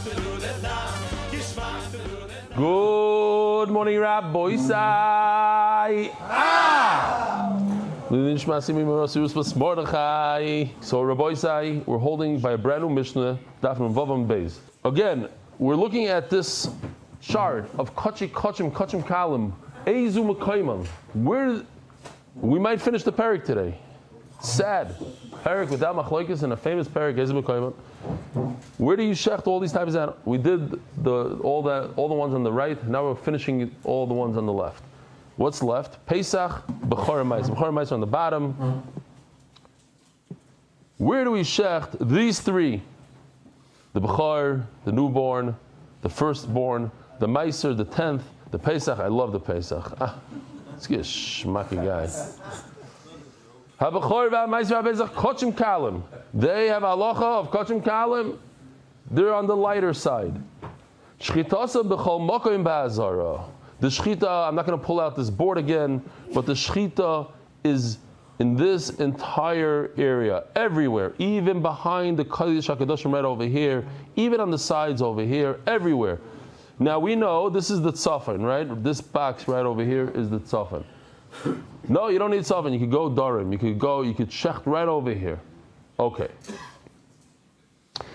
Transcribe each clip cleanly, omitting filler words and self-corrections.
Good morning, Rabbi Isai. So Rabbi Isai, we're holding by a brand new Mishnah, Daf Yomi. Again, we're looking at this chart of Kachim Kalim. Eizu Mekayman. Where we might finish the parak today. Sad. Parak without machlokes and a famous parak, Eizu Mekayman. Where do you shecht all these types of? We did all the ones on the right. Now we're finishing all the ones on the left. What's left? Pesach, Bechor Mais. Bechor Mais on the bottom. Where do we shecht these three? The Bechor, the newborn, the firstborn, the Meiser, the 10th, the Pesach. I love the Pesach. Let's get a schmucky guy. HaBechor v'Meiser v'Pesach Kochim Kalim. They have halacha of Kochim Kalim. They're on the lighter side. Shchitasa b'chol mokoim ba'azara. The shchita, I'm not going to pull out this board again, but the shchita is in this entire area, everywhere, even behind the Kodesh HaKadoshim right over here, even on the sides over here, everywhere. Now we know this is the tzafan, right? This box right over here is the tzafan. No, you don't need tzafan. You could go darim. You could shecht right over here. Okay.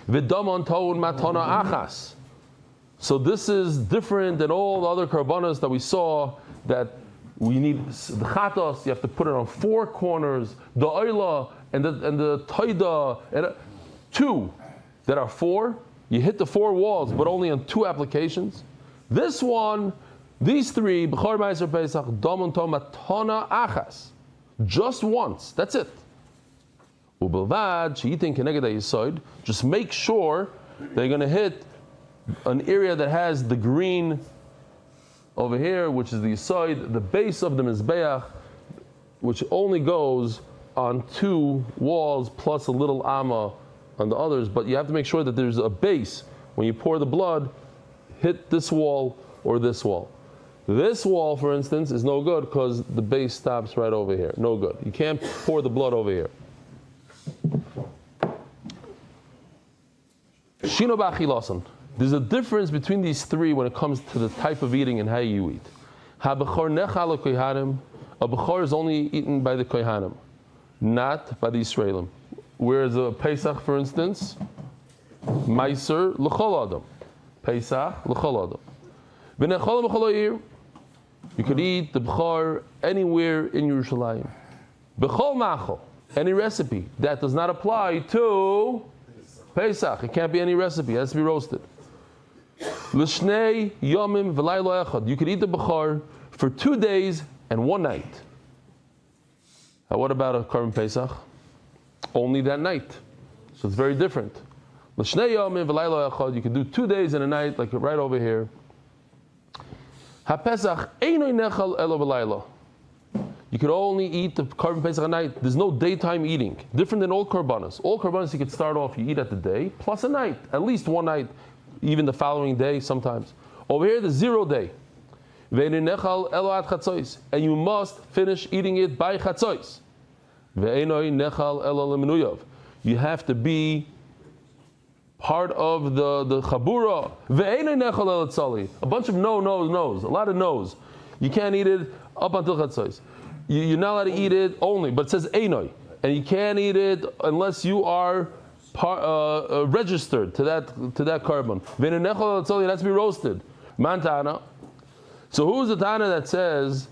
V'damon toun matana achas. So this is different than all the other karbanos that we saw, that we need the chatos, you have to put it on 4 corners, the oila and the taida, and 2 that are 4. You hit the 4 walls, but only on 2 applications. This one, these 3, Bechor Meiser Pesach, Damon Tom Matana Achas, just once. That's it. Ubelvad Sheyitin Keneged Yisod. Just make sure they're going to hit an area that has the green over here, which is the Yisod, the base of the Mizbeach, which only goes on 2 walls plus a little amma on the others, but you have to make sure that there's a base. When you pour the blood, hit this wall or this wall. This wall, for instance, is no good because the base stops right over here. No good. You can't pour the blood over here. Shino b'achilasan. There's a difference between these 3 when it comes to the type of eating and how you eat. Ha-bechor nechal kohanim. A bechor is only eaten by the kohanim, not by the Yisraelim. Whereas a Pesach, for instance, Meiser l'chol adam. Pesach l'chol adam. V'nechol b'chol ha'ir. You could eat the bechor anywhere in Yerushalayim. B'chol machol. Any recipe. That does not apply to Pesach. It can't be any recipe. It has to be roasted. L'shnei yomim v'laylo echad. You could eat the bechor for 2 days and 1 night. Now what about a Korban Pesach? Only that night. So it's very different. L'shnei yomim v'laylo echad. You could do 2 days and a night, like right over here. Ha-Pesach einoi nechal elo v'laylo. You could only eat the Korban Pesach at night. There's no daytime eating. Different than all Korbanos. All Korbanos you could start off, you eat at the day, plus a night. At least 1 night, even the following day sometimes. Over here, the 0 day. And you must finish eating it by Chatzois. You have to be part of the Chabura. A bunch of no's, a lot of no's. You can't eat it up until Chatzois. You're not allowed to eat it only, but it says Einoi. And you can't eat it unless you are registered to that carbon. It has to be roasted. Mantana. So who's the Tana that says,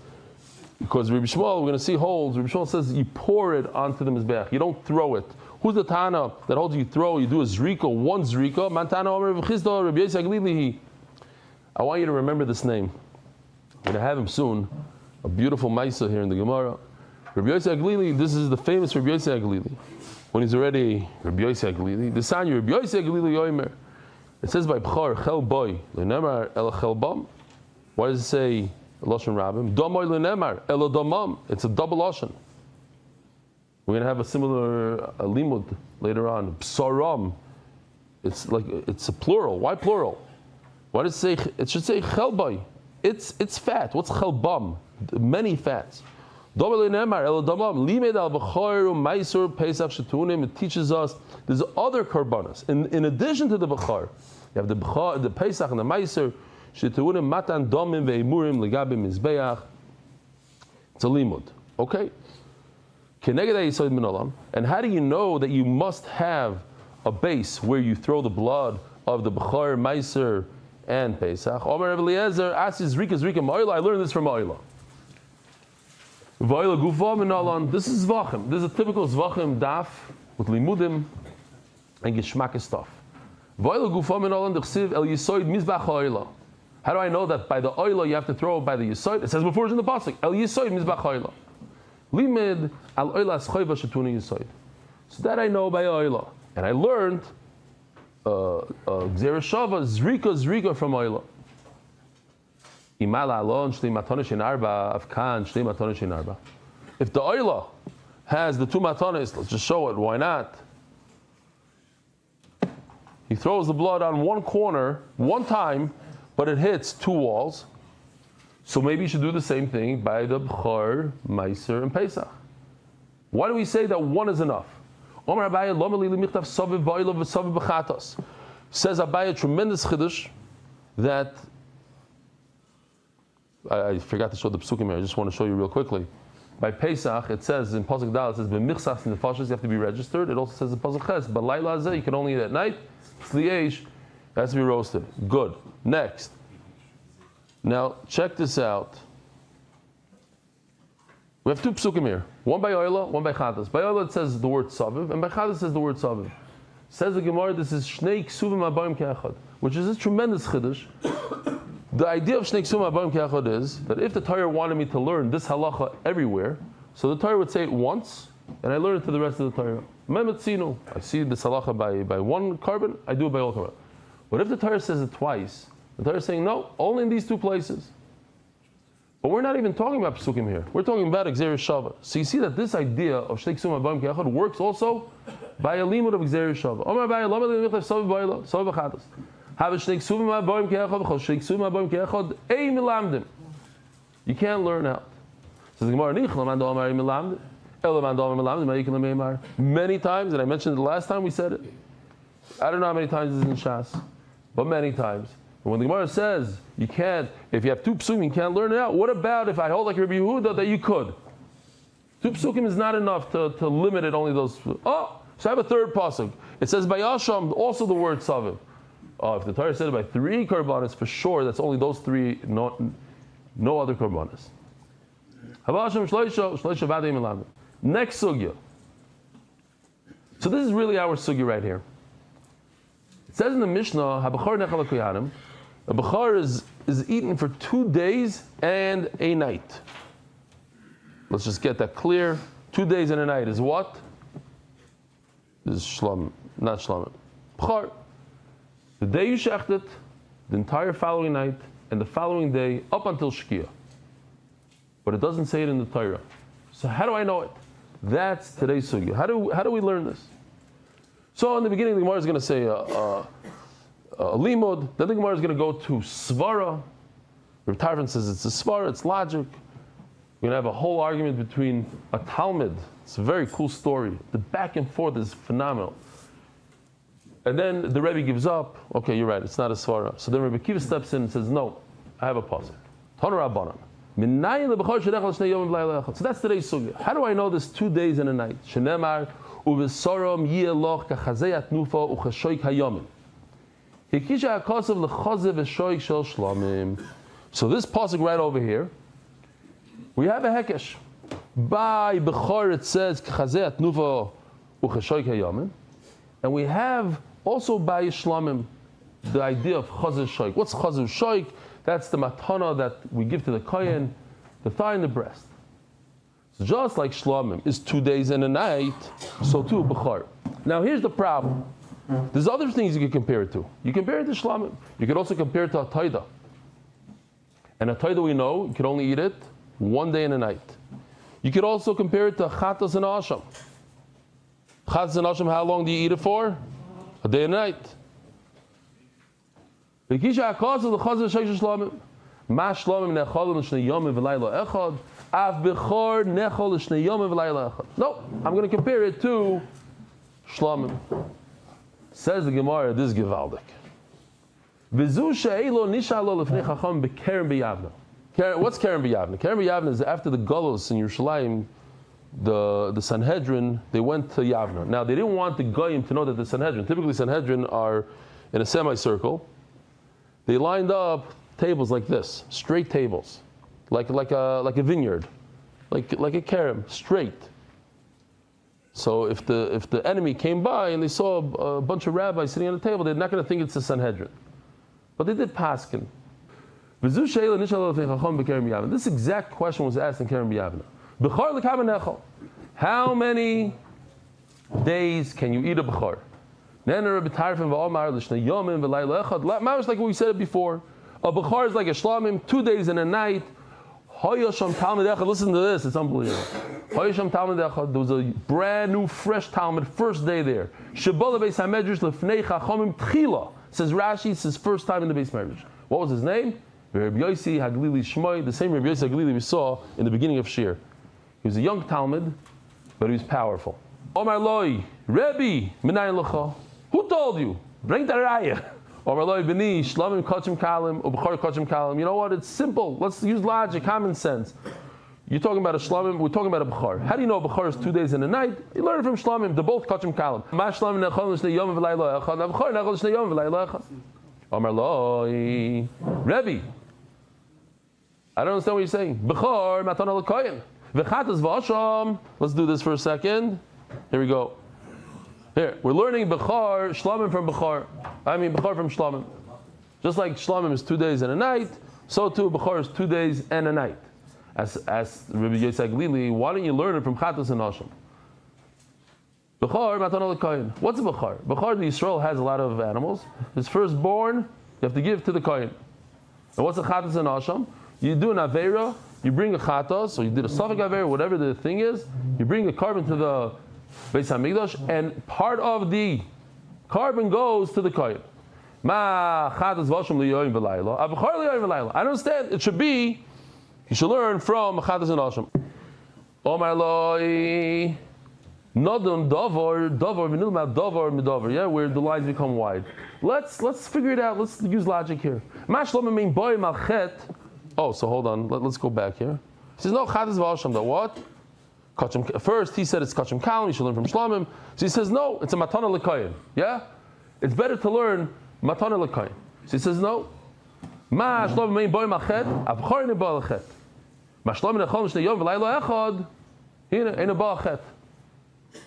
because Rabbi Shmuel, we're going to see holds, Rabbi Shmuel says you pour it onto the Mizbeach. You don't throw it. Who's the Tana that holds you throw? You do a zrika, 1 zrika. Mantana Omer V'chizdo Rabbi Yosef Aglili. I want you to remember this name. I'm going to have him soon. A beautiful Maisa here in the Gemara. Rabbi Yosef Aglili, this is the famous Rabbi Yosef Aglili. When he's already Rabbi Yosef Aglili, the Sanya Rabbi Yosef Aglili Yomer. It says by Bchor Chel Boy Lenemar El Chel Bam. Why does it say Lashon Rabbim? Domoy Lenemar El Domam. It's a double Lashon. We're going to have a similar limud later on. Psaram. It's a plural. Why plural? Why does it say? It should say Chel Boy. It's fat. What's Chel Bam? Many fats. It teaches us there's other karbanas. In addition to the bechar, you have the bechar, the Pesach and the Meiser. Shetunim matan domim ve'imurim legabim mizbeach. It's a limud. Okay. And how do you know that you must have a base where you throw the blood of the bechar, Meiser, and Pesach? Omer Eliezer asks Zrika Ma'ila. I learned this from Ma'ila. V'ayla gufa minalan. This is Zevachim. This is a typical Zevachim daf with limudim and geschmack stuff. V'ayla gufa minalan d'chsiv el yisoid mizbach ha'ayla. How do I know that by the oila you have to throw by the yisoid? It says before it's in the pasuk. El yisoid mizbach ha'ayla. Limid al oila schayva shetuni yisoid. So that I know by oila, and I learned gzera shava zrika from oila. If the oila has the two matanis, let's just show it, why not? He throws the blood on one corner, one time, but it hits two walls. So maybe you should do the same thing by the B'char, Meiser, and Pesach. Why do we say that one is enough? Says Abaye, tremendous chiddush, that I forgot to show the psukim here. I just want to show you real quickly. By Pesach, it says in Pasuk Dal, it says b'michsas in the fashas, you have to be registered. It also says in Pasuk Ches, but Laila Azeh, you can only eat at night. Sliesh, it has to be roasted. Good. Next. Now check this out. We have two psukim here. One by Oila, one by Chatas. By Oila it says the word Saviv, and by Chatas it says the word Saviv. Says the Gemara, this is Shnei Ksuvim Abayim Ke'echad, which is a tremendous chiddush. The idea of Shnei Ksuvim Abayim Ke'echad is that if the Torah wanted me to learn this halacha everywhere, so the Torah would say it once, and I learn it to the rest of the Torah. I see this halacha by one carbon, I do it by all carbon. But if the Torah says it twice, the Torah is saying no, only in these two places. But we're not even talking about psukim here. We're talking about Gzeir Shava. So you see that this idea of Shnei Ksuvim Abayim Ke'echad works also by a limud of Gzeir Shava. Omar Abaye, Lama L'michlev Saviv Ba'ila, Saviv B'chatas. Have a Shnei Ksuvim Abayim Ke'echad, V'chol Shnei Ksuvim Abayim Ke'echad, Ei Milamdim. You can't learn out. Says the Gemara, Nich Laman Do'amar Ei Milamdim, El Laman Do'amar Milamdim, Ma'yikin L'meimar. Many times, and I mentioned it the last time we said it. I don't know how many times it's in Shas, but many times. And when the Gemara says you can't, if you have two psukim, you can't learn it out. What about if I hold like Rabbi Yehuda that you could? Two psukim is not enough to limit it only those. Oh, so I have a third pasuk. It says by Yasham also the word Saviv. Oh, if the Torah said it by three karbanis, for sure that's only those three, no other karbanis. Next sugya. So this is really our sugya right here. It says in the Mishnah, Habachar nechal koyanim. A bechar is eaten for 2 days and a night. Let's just get that clear. 2 days and a night is what? This is shlam, not shlam. Bechar. The day you shecht it, the entire following night, and the following day up until Shkia. But it doesn't say it in the Torah. So how do I know it? That's today's sugya. How do we learn this? So in the beginning, the Gemara is going to say limud. Then the Gemara is going to go to svara. Rav Tarfon says it's a svara, it's logic. We're going to have a whole argument between a Talmud. It's a very cool story. The back and forth is phenomenal. And then the Rebbe gives up. Okay, you're right, it's not a svara. So then Rebbe Kiva steps in and says, no, I have a pasuk. Tana Rabbanan. So that's today's sugya. How do I know this 2 days and a night? Shenemar uvesorom yieloch kachazei atnufa uchashoik hayomin. Hikisha hakasav lechazev eshoik shel shlamim. So this pasuk right over here, we have a hekesh. By Bechor it says kachazei atnufa uchashoik hayomin, and we have also by shlamim the idea of chazev shoik. What's chazev shoik? That's the matana that we give to the kohen, the thigh and the breast. So just like shlamim is 2 days and a night, so too bechar. Now here's the problem. There's other things you can compare it to. You compare it to shlamim. You could also compare it to a taida. And a taida we know, you can only eat it 1 day and a night. You could also compare it to chatas and asham. Chatas and asham, how long do you eat it for? A day and a night. Ma shlomim nechol l'shnei yomim v'layla echad. Av bechor nechol l'shnei yomim v'layla echad. No, I'm going to compare it to shlomim. Says the Gemara, this is Givaldik. V'zu she'elo nishalo l'fnei chacham b'kerem b'yavna. What's Kerem b'yavna? Kerem b'yavna is after the Golos in Yerushalayim, the Sanhedrin, they went to Yavna. Now, they didn't want the Goyim to know that the Sanhedrin, typically Sanhedrin are in a semicircle. They lined up tables like this, straight tables, like a vineyard, like a Kerem, straight. So if the enemy came by and they saw a bunch of rabbis sitting on the table, they're not going to think it's the Sanhedrin. But they did paskin. This exact question was asked in Kerem b'yavna. How many days can you eat a bechor? Like we said before, a bechor is like a shlamim, 2 days and a night. Listen to this, it's unbelievable. There was a brand new, fresh Talmud, first day there. Says Rashi, it's his first time in the Beis Medrash. What was his name? Rabbi Yossi Haglili Shmoi, the same Rabbi Yossi Haglili we saw in the beginning of Shir. He was a young Talmud, but he was powerful. Omar Loi, Rebbe, Minayin Lecha. Who told you? Bring the Raya. Omar Loi, B'ni, Shlamim Kachim Kalim, Ubechor Kachim Kalim. You know what? It's simple. Let's use logic, common sense. You're talking about a Shlamim, we're talking about a Bechor. How do you know a Bechor is 2 days and a night? You learn it from Shlamim, they're both Kachim Kalim. Ma Shlamim Nechol L'Shnei Yom V'Layla Echad, Bechor Nechol L'Shnei Yom V'Layla Echad. Omar Loi, Rebbe. I don't understand what you're saying. Bechor, Matana L'Koyin. V'chatas V'asham. Let's do this for a second. Here we go. Here, we're learning Bechor, Shlamim from Bechor. Bechor from Shlamim. Just like Shlamim is 2 days and a night, so too Bechor is 2 days and a night. As Rabbi Yosef Glili, why don't you learn it from Chatas and Asham? Bechor, Matana L'Koyin. What's a Bechor? Bechor, the Yisrael has a lot of animals. His firstborn, you have to give to the Koyin. And what's a Chatas and Asham? You do an Aveira, you bring a Chatas, or you did a Safek Aveira, whatever the thing is, you bring a carbon to the Beis HaMikdash, and part of the carbon goes to the Koyin. Ma Chatas V'Asham L'Yoyim V'Layla, Bechor L'Yoyim V'Layla. I don't understand. It should be, you should learn from Chatas and Asham. Omar Loi, Nodon Dovar, V'Nilma Dovar Midovar. Yeah, where the lines become wide. Let's figure it out. Let's use logic here. Ma Shlomim Mein Boy Malchet. Oh, so hold on. Let's go back here. He says no Chatas V'Asham. Though what? First he said it's Kachim Kalim. You should learn from Shlamim. So he says no. It's a Matana L'Koyin. Yeah, it's better to learn Matana L'Koyin. So he says no. Ma Shlomim Mein Boy Malchet. Avchor Ne Boy Malchet. Ma Shlomim Nechol L'Shnei Yom V'Layla Echad. Hine Ein Balchet.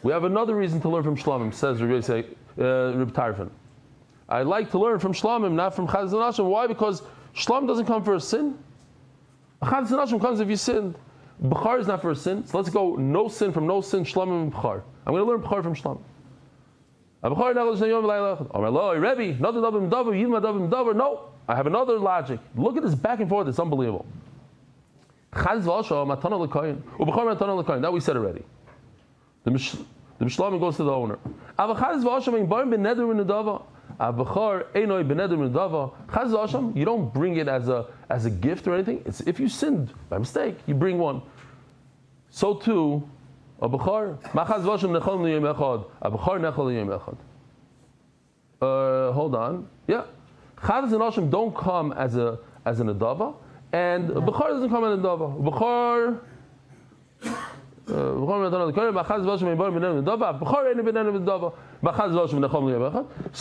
We have another reason to learn from Shlamim, says Rabbi Tarfon. I like to learn from Shlamim, not from Chatas and Asham. Why? Because Shlam doesn't come for a sin. Chatas and Asham comes if you sinned. Bechor is not for a sin. So let's go no sin from no sin, Shlamim and Bechor. I'm going to learn Bechor from Shlamim. No, I have another logic. Look at this back and forth, it's unbelievable. That we said already. The Mishlamim goes to the owner. You don't bring it as a gift or anything. It's if you sinned by mistake, you bring one. So too, a Bechor. Hold on. Yeah. Chatas and Asham don't come as an Adava, and Bechor doesn't come as an Adava. Bechor. So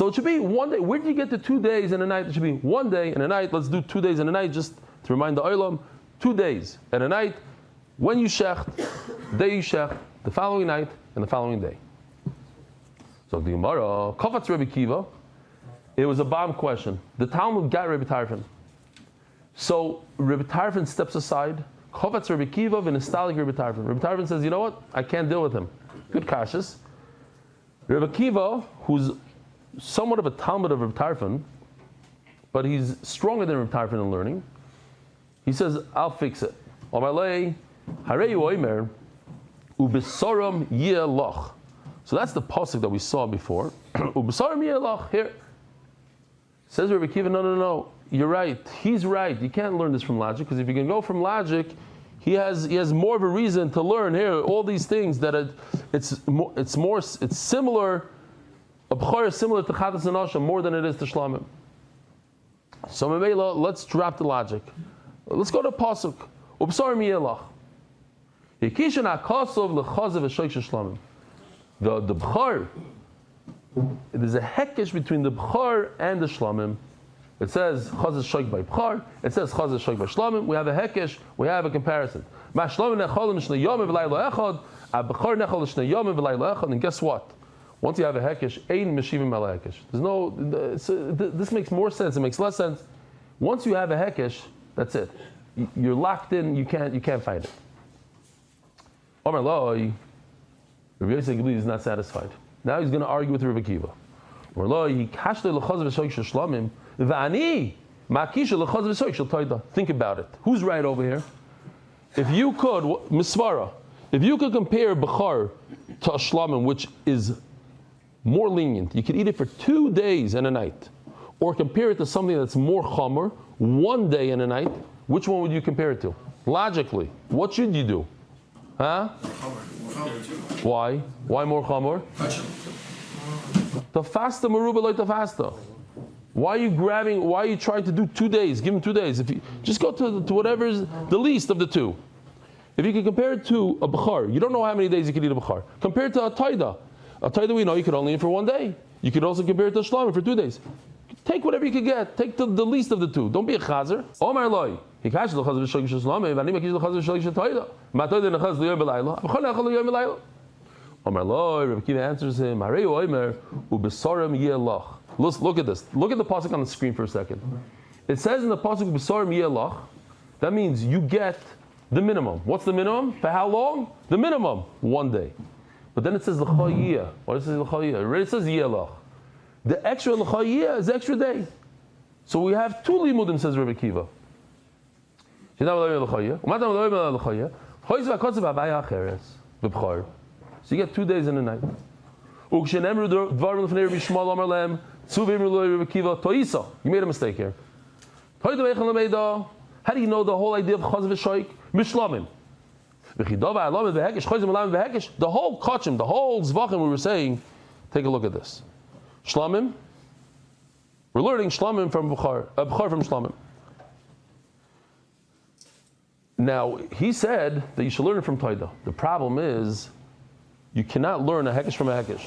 it should be 1 day. Where did you get the 2 days and a night? It should be 1 day and a night. Let's do 2 days and a night just to remind the Olam. 2 days and a night. When you shecht, day you shecht, the following night and the following day. So the Gemara, Kofatz Rebbe Kiva, it was a bomb question. The Talmud got Rebbe Tarfon. So Rebbe Tarfon steps aside. Kofatz Rebbe Kiva v'nestalik Rebbe Tarfon. Rebbe Tarfon says, you know what? I can't deal with him. Good kashas. Rebbe Kiva, who's somewhat of a Talmud of Rebbe Tarfon, but he's stronger than Rebbe Tarfon in learning, he says, I'll fix it. Omalei, Hareyu Oimer, Ubesoram Yeloch. So that's the pasuk that we saw before. Ubesoram Yeloch, here. Says Rebbe Kiva, no. you're right. He's right. You can't learn this from logic, because if you can go from logic, he has more of a reason to learn here all these things that it's similar. A b'chor is similar to chatas and asha more than it is to shlamim. So Mamela, let's drop the logic. Let's go to pasuk. Ubsar miyelach. Yekishan akasov lechazav v'shoish shlamim. The b'chor. There's a hekesh between the b'chor and the shlamim. It says chaz shoik by b'chor. It says chaz shoik by shlamim. We have a hekesh. We have a comparison. Ma shlamim nechalim shnei yomim v'layla echad. A b'chor nechal shnei yomim v'layla echad. And guess what? Once you have a hekesh, ein meshivim al hekesh. There's no. This makes more sense. It makes less sense. Once you have a hekesh, that's it. You're locked in. You can't fight it. Omar Loi, Rabbi Yosef Gabli is not satisfied. Now he's going to argue with Rabbi Akiva. Omar Loi, kashle lechaz v'shoik shel shlamim v'ani ma'kisha lechaz v'shoik shel toida. Think about it. Who's right over here? If you could, misvara, if you could compare b'char to a shlamim, which is more lenient, you could eat it for 2 days and a night, or compare it to something that's more chomer, 1 day and a night, which one would you compare it to? Logically, what should you do? Huh? Why? Why more chomer? The fasta maruba like the fasta. Why are you trying to do 2 days? Give him 2 days. If you just go to whatever is the least of the two. If you can compare it to a b'char, you don't know how many days you can eat a b'char. Compare it to a taida. A taida we know you could only eat for 1 day. You could also compare it to a shlamim for 2 days. Take whatever you could get. Take the least of the two. Don't be a chazer. Omar loy. Hikash l'chaz v'shoik shel shlamim v'ani makish l'chaz v'shoik shel taida. Ma taida nechaz l'yom b'layla. B'chol nechal l'yom b'layla. Omar loy. Rabbi Akiva answers him. Harei oimer u'besarim yelach. Look at this. Look at the pasuk on the screen for a second. It says in the pasuk besarim yelach. That means you get the minimum. What's the minimum? For how long? The minimum, 1 day. But then it says l'chayiyah. What does it say l'chayiyah? It says yelach. The extra l'chayiyah is the extra day. So we have 2 limudim, says Rabbi Akiva. So you get 2 days and a night. You made a mistake here. How do you know the whole idea of chaz v'shoik? Mishlamim. The whole kachim, the whole Zevachim we were saying, take a look at this. Shlamim, we're learning shlamim from b'char from shlamim. Now, he said that you should learn it from taida. The problem is, you cannot learn a hekesh from a hekesh.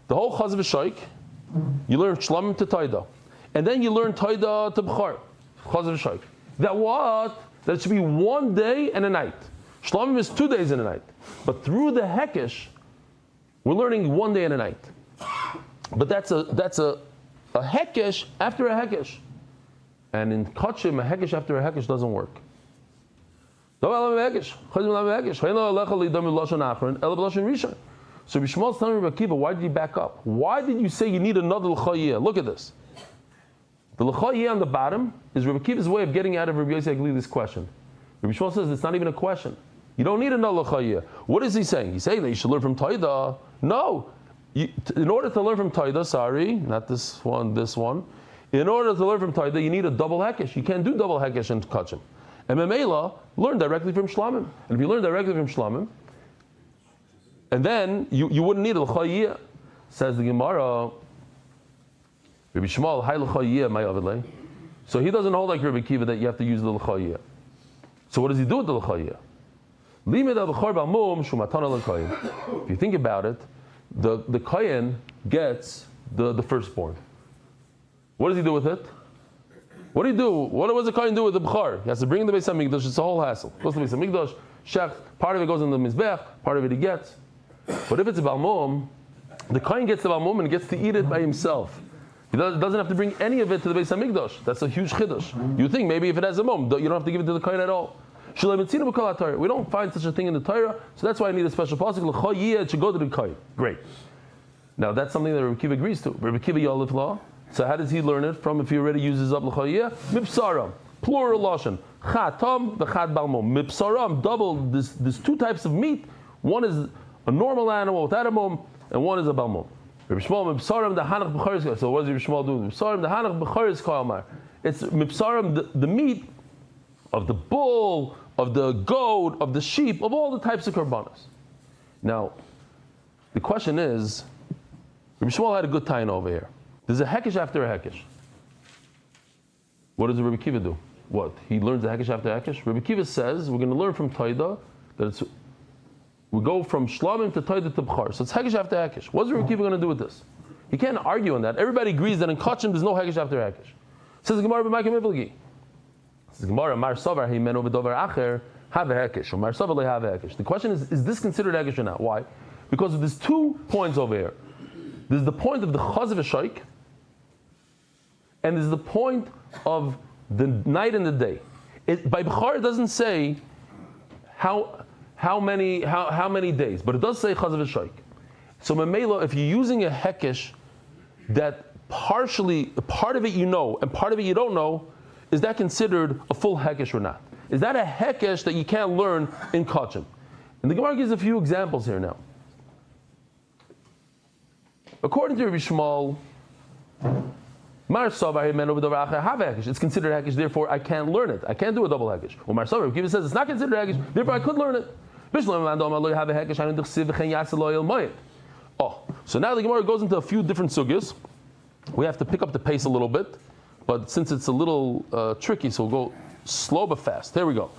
The whole chaz v'shoik, you learn shlamim to taida. And then you learn taida to b'char, chaz v'shoik. That what? That it should be 1 day and a night. Shlamim is 2 days and a night. But through the hekesh, we're learning 1 day and a night. But that's a hekesh after a hekesh. And in kachim, a hekesh after a hekesh doesn't work. So Bishmal's telling Rabbi Akiva, why did you back up? Why did you say you need another l'chayiyah? Look at this. The l'chayiyah on the bottom is Rabbi Akiva's way of getting out of Rabbi Yosef this question. Rabbi Shmuel says it's not even a question. You don't need another l'chayiyah. What is he saying? He's saying that you should learn from Taida. No. In order to learn from Taida, not this one. In order to learn from Taida, you need a double hekesh. You can't do double hekesh and kachim. And Memela, learn directly from shlamim. And if you learn directly from shlamim, and then you wouldn't need a l'chayiyah. Says the Gemara, Rabbi Shmuel, hay l'chayiyah my avidlei. So he doesn't hold like Rabbi Akiva that you have to use the l'chayiyah. So what does he do with the l'chayiyah? If you think about it, the kohen gets the firstborn. What does he do with it? What do you do? What does the kohen do with the b'char? He has to bring in the Beis HaMikdash. It's a whole hassle. Goes to the Beis HaMikdash, shech. Part of it goes in the mizbech. Part of it he gets. But if it's a balmum, the kohen gets the balmum and gets to eat it by himself. He doesn't have to bring any of it to the Beis HaMikdash. That's a huge chiddush. You think maybe if it has a mum, you don't have to give it to the kohen at all. We don't find such a thing in the Torah, so that's why I need a special pasuk. It should go to the kohen. Great. Now that's something that Rabbi Akiva agrees to. Rabbi Akiva Yolif law. So how does he learn it from if he already uses up l'chayiyah? Mipsaram, plural lashon. Chatam v'chad balmum. Mipsaram, double. There's 2 types of meat. One is a normal animal without a mum, and one is a balmum. Rabbi Shmuel mipsaram the hanach b'charis. So what does Rabbi Shmuel do? Mipsaram the hanach b'charis kalmar. It's mipsarim, the meat of the bull, of the goat, of the sheep, of all the types of karbanos. Now, the question is, Rabbi Shmuel had a good time over here. There's a hekesh after a hekesh. What does Rabbi Kiva do? What? He learns the hekesh after hekesh? Rabbi Kiva says, we're going to learn from Taida that we go from Shlamim to Taida to Bchar. So it's hekesh after hekesh. What's Rabbi Kiva going to do with this? He can't argue on that. Everybody agrees that in Kachim there's no hekesh after hekesh. Says the Gemara b'Maikim Mivlagi. Says the Gemara, Mar Savar he meno v'dover acher have a hekesh, or Mar Savar le have a hekesh. The question is this considered hekesh or not? Why? Because there's 2 points over here. There's the point of the Chaz v'Shaik, and there's the point of the night and the day. By Bchar it doesn't say how many days, but it does say Chaz v'Shaik. So Memela, if you're using a hekesh that partially, part of it you know and part of it you don't know, is that considered a full hekesh or not? Is that a hekesh that you can't learn in Kachim? And the Gemara gives a few examples here now. According to Rabbi Shmuel, Mar Savar men over the Racha have hekesh. It's considered hekesh, therefore I can't learn it. I can't do a double hekesh. Well, Mar Savar Kiva says it's not considered hekesh, therefore I could learn it. Oh, so now the Gemara goes into a few different sugyas. We have to pick up the pace a little bit, but since it's a little tricky, so we'll go slow but fast. Here we go.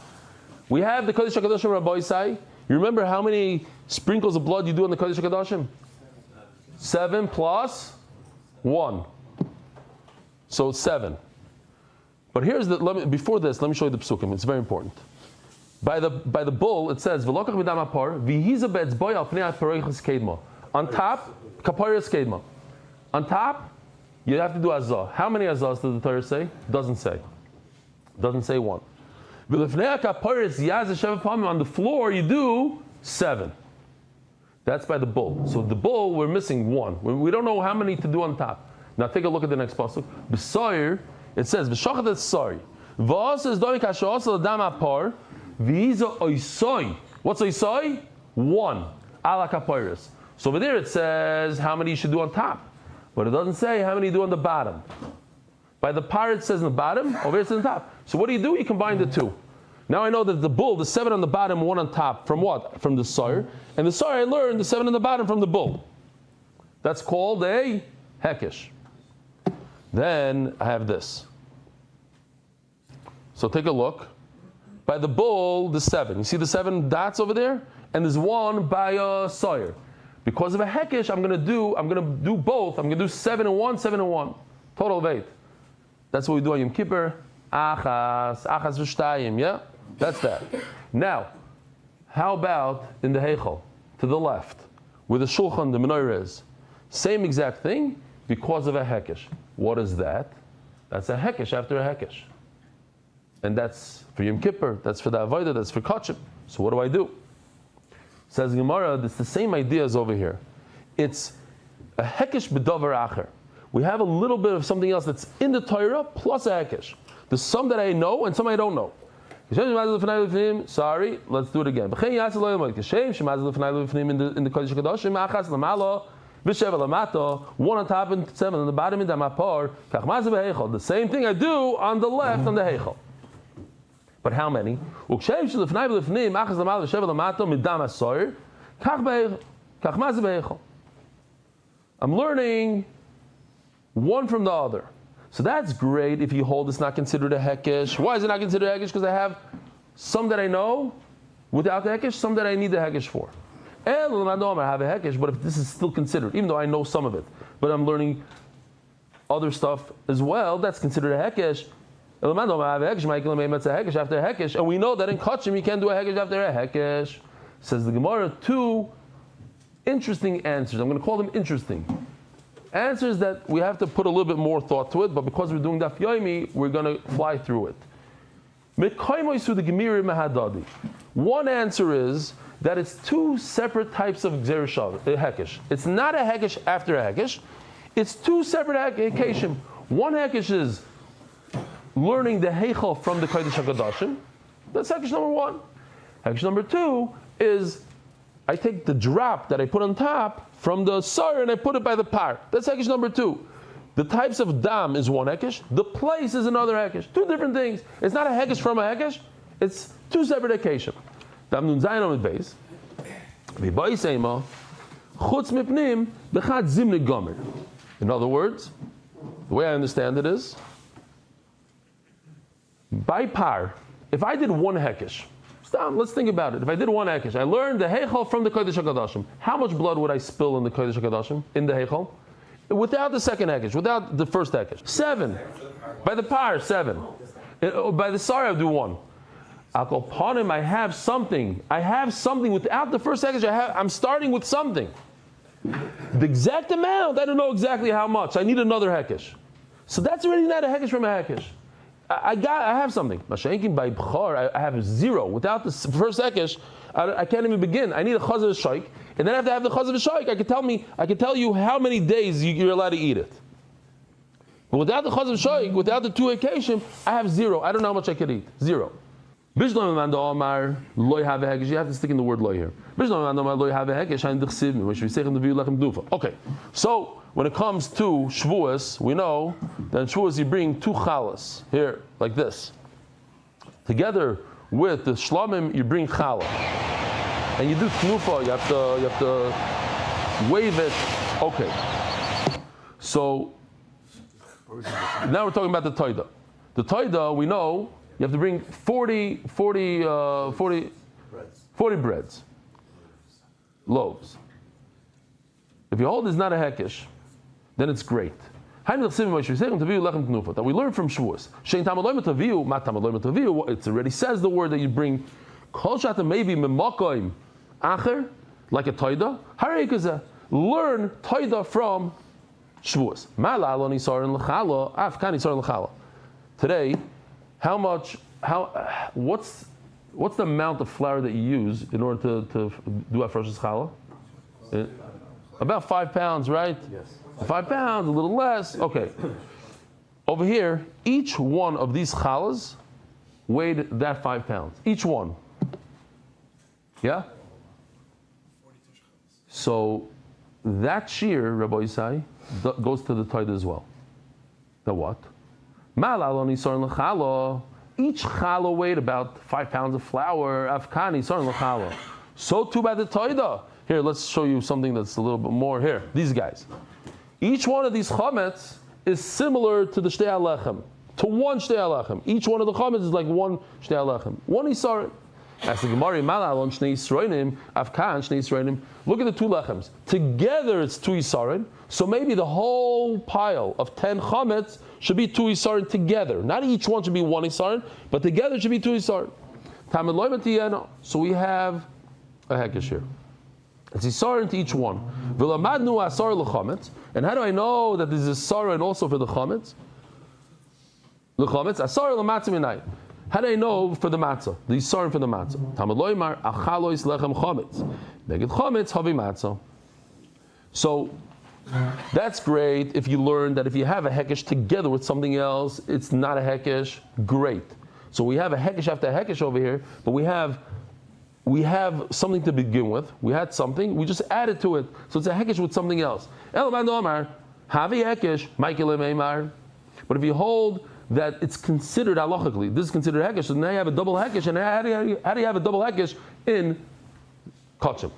We have the Kodesh HaKadoshim Rabbi Isai. You remember how many sprinkles of blood you do in the Kodesh HaKadoshim? 7 plus 1. So 7. But here's before this, let me show you the psukim. It's very important. By the bull, it says, "V'lokach midam apar, v'hiza be'etzboy al pnei ha'pareichas kedma." On top, kaparis kedma. On top, you have to do azah. How many azahs does the Torah say? Doesn't say. Doesn't say 1. V'lefnei ha'kaparis yaz hashem pamim. On the floor, you do 7. That's by the bull. So the bull, we're missing 1. We don't know how many to do on top. Now take a look at the next pasuk. B'soyer, it says, "V'shachat et sari." V'as is doing kasha l'dam apar. V'hiza oisoi. What's oisoi? 1. Ala kaparis. So over there it says how many you should do on top. But it doesn't say how many you do on the bottom. By the par it says on the bottom, over here it says on top. So what do? You combine the 2. Now I know that the bull, the 7 on the bottom, 1 on top, from what? From the sire. And the sire I learned the 7 on the bottom from the bull. That's called a hekesh. Then I have this. So take a look. By the bull, the 7. You see the 7 dots over there? And there's 1 by a sire. Because of a hekesh, I'm going to do both. I'm going to do 7 and 1, 7 and 1. Total of 8. That's what we do on Yom Kippur. Achas v'shtayim, yeah? That's that. Now, how about in the Heichel, to the left, where the Shulchan, the menorah is? Same exact thing, because of a hekesh. What is that? That's a hekesh after a hekesh. And that's for Yom Kippur, that's for the Avodah, that's for Kachim. So what do I do? Says Gemara, it's the same idea as over here. It's a hekesh b'davar acher. We have a little bit of something else that's in the Torah plus a hekesh. There's some that I know and some I don't know. Sorry, let's do it again. In the Kodesh HaKadoshim, achas l'malo, v'sheva l'mato, 1 on top and 7 on the bottom in the mapor, kach mazel v'heichel. The same thing I do on the left on the heichel. But how many? I'm learning one from the other. So that's great if you hold it's not considered a hekesh. Why is it not considered a hekesh? Because I have some that I know without the hekesh, some that I need the hekesh for. I have a hekesh, but if this is still considered, even though I know some of it, but I'm learning other stuff as well, that's considered a hekesh. After a hekesh, and we know that in Kachim you can't do a hekesh after a hekesh. Says the Gemara, 2 interesting answers. I'm going to call them interesting. Answers that we have to put a little bit more thought to it, but because we're doing Daf Yomi, we're going to fly through it. One answer is that it's 2 separate types of hekesh. It's not a hekesh after a hekesh. It's 2 separate hekeshim. One hekesh is learning the heichel from the Kodesh HaKadoshim. That's hekesh number 1. Hekesh number 2 is I take the drop that I put on top from the sar and I put it by the par. That's hekesh number 2. The types of dam is one hekesh. The place is another hekesh. Two different things. It's not a hekesh from a hekesh. It's two separate hekesh. Dam nun zayin on beis. V'bai seima chutz mipnim b'chad zimne gomer. In other words, the way I understand it is, by par, if I did one hekesh, let's think about it. If I did one hekesh, I learned the heichal from the Kodesh HaKadoshim. How much blood would I spill in the Kodesh HaKadoshim, in the heichal? Without the second hekesh, without the first hekesh. 7. By the par, 7. By the sar, I do 1. Upon him, I have something. Without the first hekesh. I'm starting with something. The exact amount, I don't know exactly how much. I need another hekesh. So that's already not a hekesh from a hekesh. I have something. By b'char, I have 0. Without the first hekesh, I can't even begin. I need a chazar shaykh, and then I have to have the chazar shaykh. I can tell you how many days you're allowed to eat it. But without the chazar shaykh, without the 2 occasion, I have 0. I don't know how much I could eat. 0. You have to stick in the word loy here. Okay, so when it comes to Shavuos, we know that in Shavuos you bring 2 chalas here, like this. Together with the shlamim, you bring challah, and you do knufa. You have to wave it. Okay. So now we're talking about the toida. The toida, we know. You have to bring 40 breads, loaves. If you hold is not a hekesh, then it's great. That we learn from Shavuos. It already says the word that you bring. Maybe acher, like a toida. Learn toida from Shavuos. Today, what's the amount of flour that you use in order to do Afrosh's challah? About 5 pounds, right? Yes. 5 pounds, a little less. Okay. Over here, each one of these challahs weighed that 5 pounds. Each one. Yeah? So that shear, Rabbi Yisai, goes to the Torah as well. The what? Each challah weighed about 5 pounds of flour. Afkani sarn l'challah. So too by the Torah. Here, let's show you something that's a little bit more. Here, these guys. Each one of these chametz is similar to the shtei alechem, to one shtei alechem. Each one of the chametz is like one shtei alechem. One isarim. As the Gemara Malalon Shnei Yisroinim, Afkan Shnei Yisroinim. Look at the 2 lechems. Together it's 2 isarim. So maybe the whole pile of 10 chametz should be 2 isarim together. Not each one should be 1 isarim, but together it should be 2 isarim. Tamid loy matiyeno. So we have a hekesh here. It's isarim to each one. V'lamadnu asar l'chametz. And how do I know that there's a isarim also for the chametz? L'chametz asar l'matzah minay. How do I know for the matzah? The isarim for the matzah. Tamid loy mar achalois lechem chametz. Neged chametz havi matzah. So that's great if you learn that if you have a hekesh together with something else, it's not a hekesh. Great. So we have a hekesh after a hekesh over here, but we have something to begin with. We had something, we just added to it. So it's a hekesh with something else. But if you hold that it's considered halachically, this is considered hekesh, so now you have a double hekesh, and how do you have a double hekesh in kachim?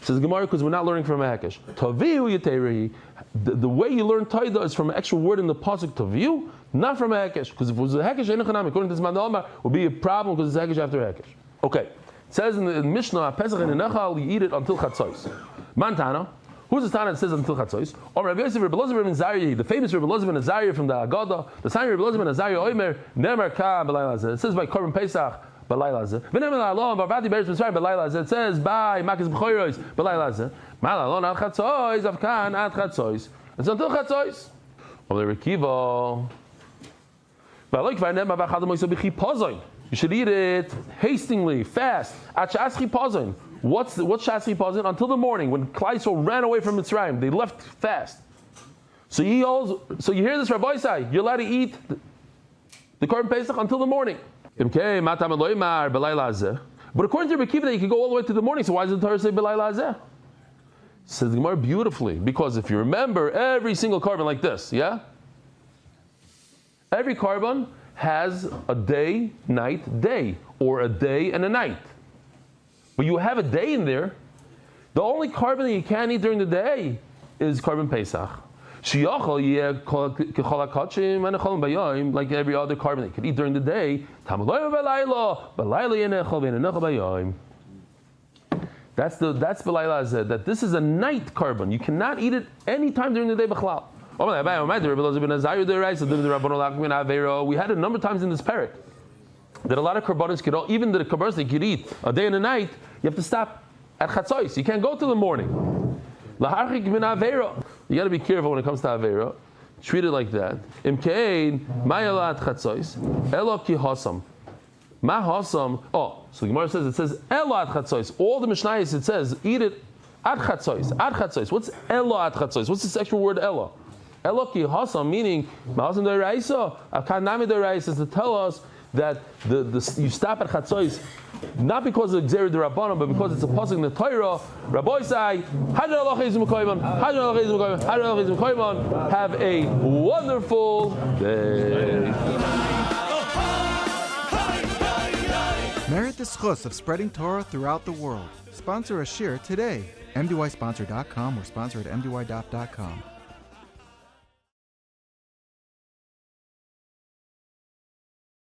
Says Gemara, because we're not learning from a hekesh. Taviu yeteirehi. The way you learn taida is from an extra word in the pasuk taviu, not from a hekesh. Because if it was a hekesh, according to this man Omar, would be a problem because it's hekesh after hekesh. Okay. It says in the Mishnah, Pesach and Nechal, you eat it until chatzos. Mantana. Who's the Tana that says until chatzos? Or Rabbi Yosef Rabbi Elazar ben Azariah, the famous Rabbi Elazar ben Azariah from the Agada, the sign Rabbi Elazar ben Azariah Omer Nemer Ka B'Layla Zeh. It says by Korban Pesach B'Layla Zeh. V'Nemer La'alon B'Avati Beretz Mitzrayim B'Layla Zeh. It says by Makis B'Choros B'Layla Zeh. Ma'alon Ad Chatzos Avkan Ad Chatzos. It's until chatzos. Or the Rekiva. B'Aloik V'Nemer B'Chadam Oisel B'Chi Pozoin. You should eat it hastily, fast. At Shaschi Pazin. What's Shaschi Pazin? Until the morning, when Klai Yisrael ran away from Mitzrayim. They left fast. So you hear this, Rabbi Isai, you're allowed to eat the Korban Pesach until the morning. But according to Rebbe Kiva, you can go all the way to the morning. So why does the Torah say B'layla Hazeh? Says the Gemara beautifully, because if you remember every single korban like this, yeah? Every carbon has a day, night, day, or a day and a night. But you have a day in there. The only carbon that you can't eat during the day is carbon Pesach. Like every other carbon that you can eat during the day. That's Belayla said, that this is a night carbon. You cannot eat it any time during the day. We had a number of times in this parak that a lot of karbanos could, even the karbanos they could eat a day and a night, you have to stop at chatzos. You can't go till the morning. You got to be careful when it comes to avera. Treat it like that. Oh, so the Gemara says, it says elo at chatzos. All the Mishnayos, it says eat it at chatzos. At chatzos. What's elo at chatzos? What's this extra word elo? Elo ki hasam, meaning ma'asam d'oraisa, akanami d'oraisa, is to tell us that you stop at chatzos, not because of Gzera d'Rabbanan, but because it's a pasuk in the Torah. Rabbi say, Hadran Allah chayzim koyman, Hadran Allah chayzim koyman, Hadran Allah chayzim koyman. Have a wonderful day. Merit the schus of spreading Torah throughout the world. Sponsor a shir today. MDYsponsor.com or sponsor at MDYDAF.com.